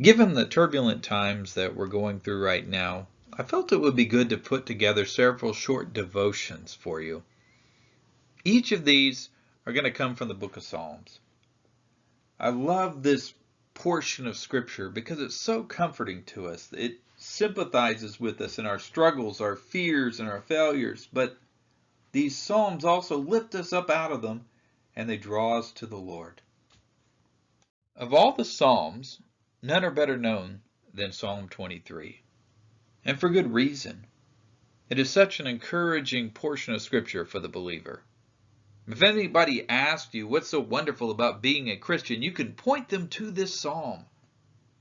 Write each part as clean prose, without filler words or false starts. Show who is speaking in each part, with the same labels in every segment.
Speaker 1: Given the turbulent times that we're going through right now, I felt it would be good to put together several short devotions for you. Each of these are going to come from the book of Psalms. I love this portion of Scripture because it's so comforting to us. It sympathizes with us in our struggles, our fears, and our failures, but these Psalms also lift us up out of them and they draw us to the Lord. Of all the Psalms, none are better known than Psalm 23, and for good reason. It is such an encouraging portion of Scripture for the believer. If anybody asked you what's so wonderful about being a Christian, you can point them to this psalm.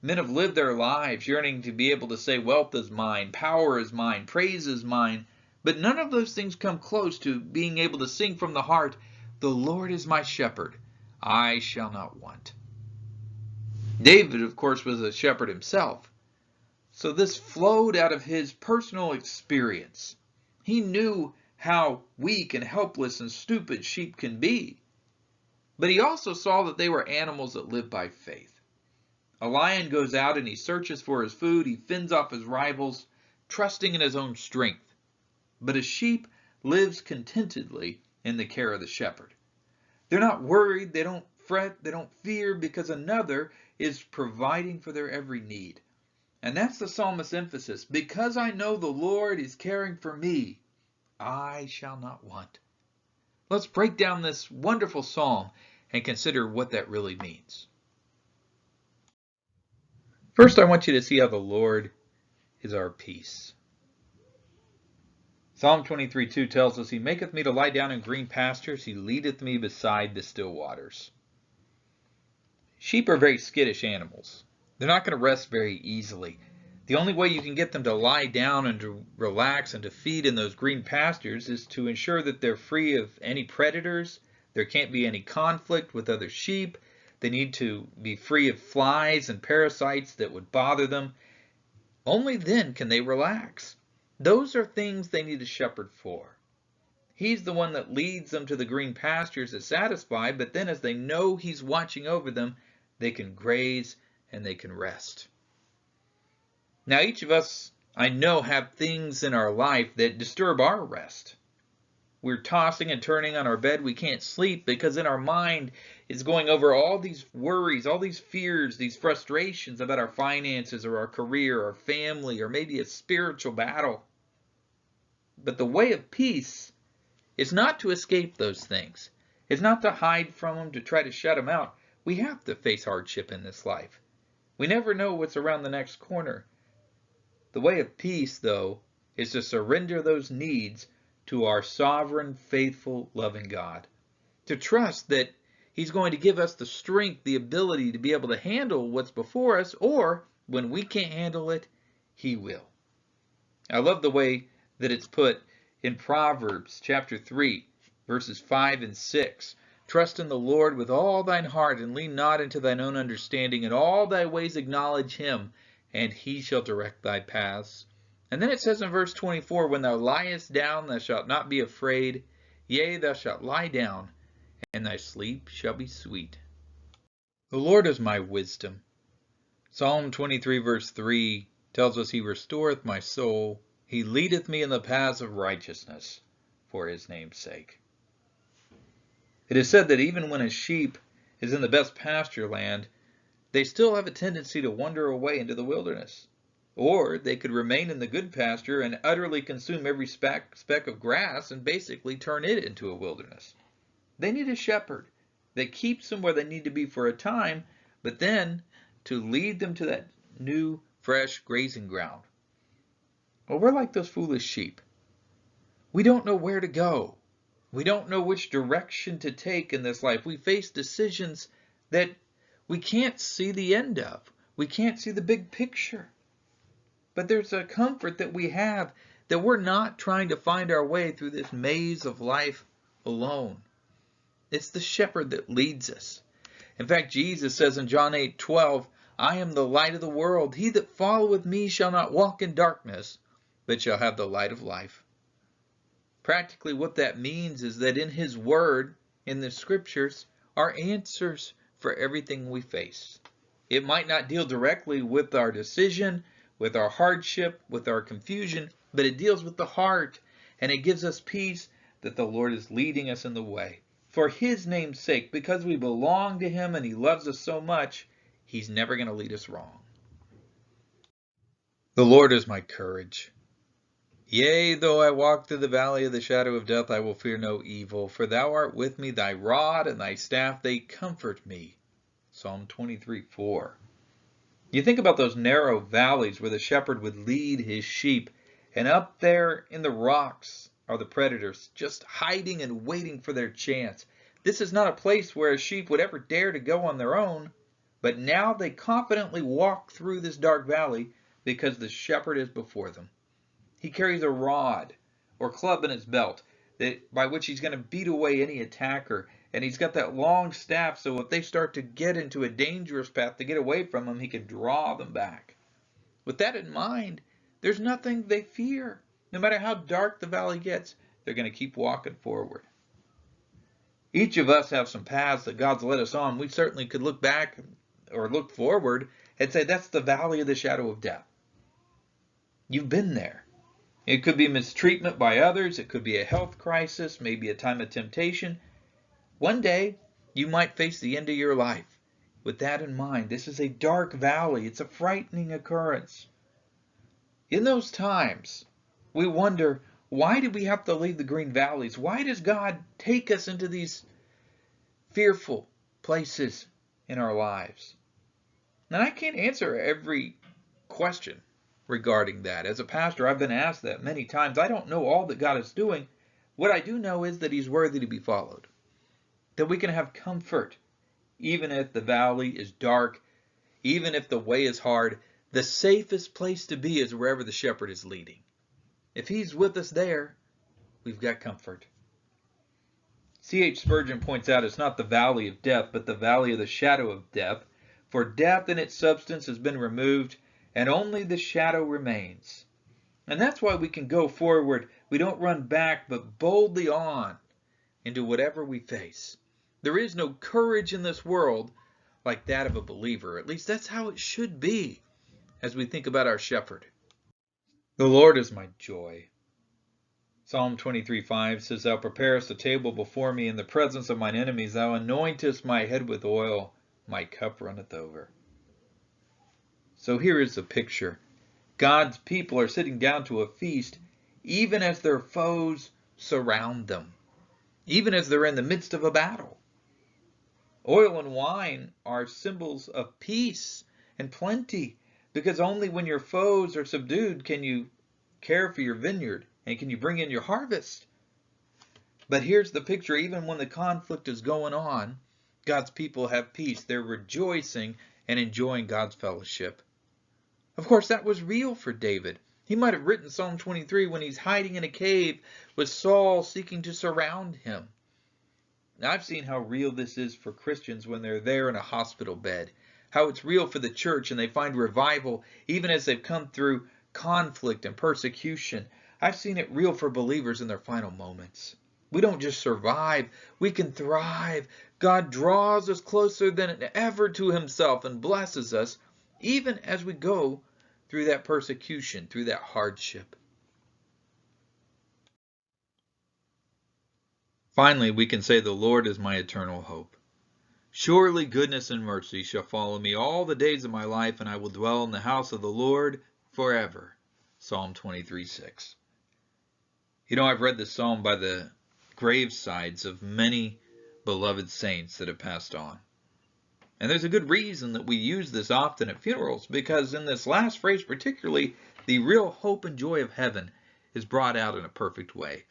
Speaker 1: Men have lived their lives yearning to be able to say, wealth is mine, power is mine, praise is mine, but none of those things come close to being able to sing from the heart, the Lord is my shepherd, I shall not want. David, of course, was a shepherd himself, so this flowed out of his personal experience. He knew how weak and helpless and stupid sheep can be. But he also saw that they were animals that live by faith. A lion goes out and he searches for his food. He fends off his rivals, trusting in his own strength. But a sheep lives contentedly in the care of the shepherd. They're not worried, they don't fret, they don't fear because another is providing for their every need. And that's the psalmist's emphasis. Because I know the Lord is caring for me, I shall not want. Let's break down this wonderful psalm and consider what that really means. First, I want you to see how the Lord is our peace. Psalm 23:2 tells us, He maketh me to lie down in green pastures, He leadeth me beside the still waters. Sheep are very skittish animals. They're not going to rest very easily. The only way you can get them to lie down and to relax and to feed in those green pastures is to ensure that they're free of any predators. There can't be any conflict with other sheep. They need to be free of flies and parasites that would bother them. Only then can they relax. Those are things they need a shepherd for. He's the one that leads them to the green pastures that satisfy, but then as they know He's watching over them, they can graze and they can rest. Now, each of us, I know, have things in our life that disturb our rest. We're tossing and turning on our bed. We can't sleep because in our mind is going over all these worries, all these fears, these frustrations about our finances or our career, our family, or maybe a spiritual battle. But the way of peace is not to escape those things. It's not to hide from them, to try to shut them out. We have to face hardship in this life. We never know what's around the next corner. The way of peace, though, is to surrender those needs to our sovereign, faithful, loving God. To trust that He's going to give us the strength, the ability to be able to handle what's before us, or when we can't handle it, He will. I love the way that it's put in Proverbs chapter 3, verses 5 and 6. Trust in the Lord with all thine heart, and lean not into thine own understanding. In all thy ways acknowledge Him, and He shall direct thy paths. And then it says in verse 24, When thou liest down, thou shalt not be afraid. Yea, thou shalt lie down, and thy sleep shall be sweet. The Lord is my wisdom. Psalm 23 verse 3 tells us, He restoreth my soul. He leadeth me in the paths of righteousness for His name's sake. It is said that even when a sheep is in the best pasture land, they still have a tendency to wander away into the wilderness. Or they could remain in the good pasture and utterly consume every speck of grass and basically turn it into a wilderness. They need a shepherd that keeps them where they need to be for a time, but then to lead them to that new, fresh grazing ground. Well, we're like those foolish sheep. We don't know where to go. We don't know which direction to take in this life. We face decisions that we can't see the end of. We can't see the big picture. But there's a comfort that we have that we're not trying to find our way through this maze of life alone. It's the shepherd that leads us. In fact, Jesus says in John 8:12, I am the light of the world. He that followeth me shall not walk in darkness, but shall have the light of life. Practically what that means is that in His Word, in the Scriptures, are answers for everything we face. It might not deal directly with our decision, with our hardship, with our confusion, but it deals with the heart, and it gives us peace that the Lord is leading us in the way. For His name's sake, because we belong to Him and He loves us so much, He's never going to lead us wrong. The Lord is my courage. Yea, though I walk through the valley of the shadow of death, I will fear no evil, for thou art with me, thy rod and thy staff, they comfort me. Psalm 23:4. You think about those narrow valleys where the shepherd would lead his sheep, and up there in the rocks are the predators, just hiding and waiting for their chance. This is not a place where a sheep would ever dare to go on their own, but now they confidently walk through this dark valley because the shepherd is before them. He carries a rod or club in his belt by which he's going to beat away any attacker. And he's got that long staff, so if they start to get into a dangerous path to get away from him, he can draw them back. With that in mind, there's nothing they fear. No matter how dark the valley gets, they're going to keep walking forward. Each of us have some paths that God's led us on. We certainly could look back or look forward and say, that's the valley of the shadow of death. You've been there. It could be mistreatment by others. It could be a health crisis, maybe a time of temptation. One day, you might face the end of your life. With that in mind, this is a dark valley. It's a frightening occurrence. In those times, we wonder, why do we have to leave the green valleys? Why does God take us into these fearful places in our lives? And I can't answer every question regarding that. As a pastor, I've been asked that many times. I don't know all that God is doing. What I do know is that He's worthy to be followed. That we can have comfort, even if the valley is dark, even if the way is hard. The safest place to be is wherever the shepherd is leading. If He's with us there, we've got comfort. C.H. Spurgeon points out it's not the valley of death, but the valley of the shadow of death. For death in its substance has been removed, and only the shadow remains. And that's why we can go forward. We don't run back, but boldly on into whatever we face. There is no courage in this world like that of a believer. At least that's how it should be as we think about our shepherd. The Lord is my joy. Psalm 23:5 says, Thou preparest a table before me in the presence of mine enemies. Thou anointest my head with oil. My cup runneth over. So here is the picture. God's people are sitting down to a feast even as their foes surround them, even as they're in the midst of a battle. Oil and wine are symbols of peace and plenty, because only when your foes are subdued can you care for your vineyard and can you bring in your harvest. But here's the picture. Even when the conflict is going on, God's people have peace. They're rejoicing and enjoying God's fellowship. Of course, that was real for David. He might have written Psalm 23 when he's hiding in a cave with Saul seeking to surround him. Now, I've seen how real this is for Christians when they're there in a hospital bed. How it's real for the church and they find revival even as they've come through conflict and persecution. I've seen it real for believers in their final moments. We don't just survive, we can thrive. God draws us closer than ever to Himself and blesses us even as we go through that persecution, through that hardship. Finally, we can say, The Lord is my eternal hope. Surely goodness and mercy shall follow me all the days of my life, and I will dwell in the house of the Lord forever. Psalm 23:6. You know, I've read this psalm by the gravesides of many beloved saints that have passed on. And there's a good reason that we use this often at funerals, because in this last phrase particularly, the real hope and joy of heaven is brought out in a perfect way.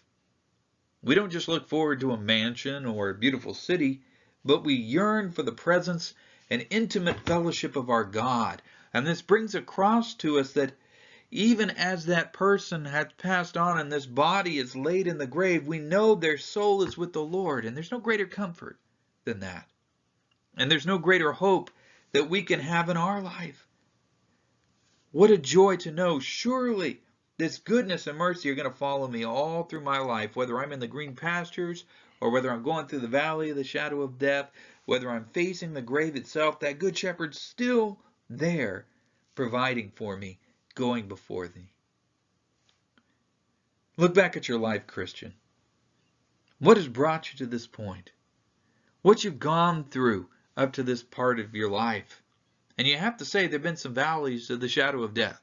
Speaker 1: We don't just look forward to a mansion or a beautiful city, but we yearn for the presence and intimate fellowship of our God. And this brings across to us that even as that person has passed on and this body is laid in the grave, we know their soul is with the Lord, and there's no greater comfort than that. And there's no greater hope that we can have in our life. What a joy to know, surely this goodness and mercy are going to follow me all through my life, whether I'm in the green pastures or whether I'm going through the valley of the shadow of death. whether I'm facing the grave itself, that good shepherd's still there, providing for me, going before thee. Look back at your life, Christian. What has brought you to this point? What you've gone through up to this part of your life. And you have to say there have been some valleys of the shadow of death.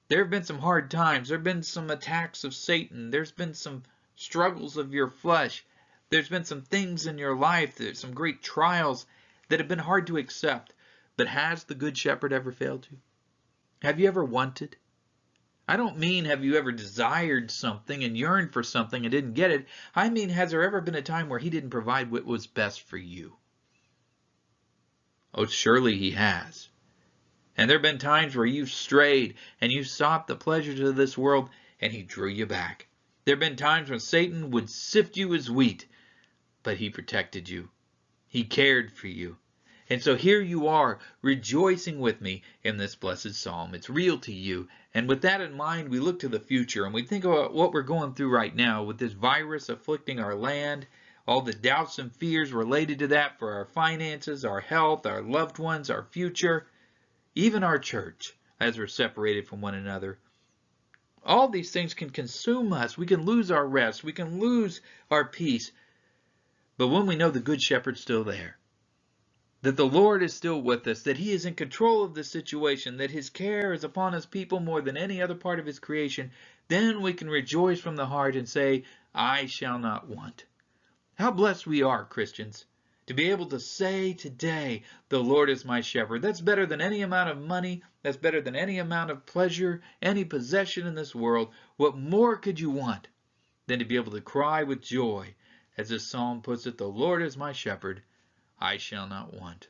Speaker 1: There have been some hard times. There have been some attacks of Satan. There's been some struggles of your flesh. There's been some things in your life, there's some great trials that have been hard to accept. But has the Good Shepherd ever failed you? Have you ever wanted? I don't mean have you ever desired something and yearned for something and didn't get it. I mean, has there ever been a time where he didn't provide what was best for you? Oh, surely he has. And there have been times where you've strayed and you sought the pleasures of this world and he drew you back. There have been times when Satan would sift you as wheat, but he protected you. He cared for you. And so here you are, rejoicing with me in this blessed psalm. It's real to you. And with that in mind, we look to the future and we think about what we're going through right now with this virus afflicting our land, all the doubts and fears related to that for our finances, our health, our loved ones, our future. Even our church, as we're separated from one another. All these things can consume us. We can lose our rest. We can lose our peace. But when we know the Good Shepherd's still there, that the Lord is still with us, that he is in control of the situation, that his care is upon his people more than any other part of his creation, then we can rejoice from the heart and say, I shall not want. How blessed we are, Christians, to be able to say today, the Lord is my shepherd. That's better than any amount of money. That's better than any amount of pleasure, any possession in this world. What more could you want than to be able to cry with joy, as this psalm puts it, the Lord is my shepherd, I shall not want.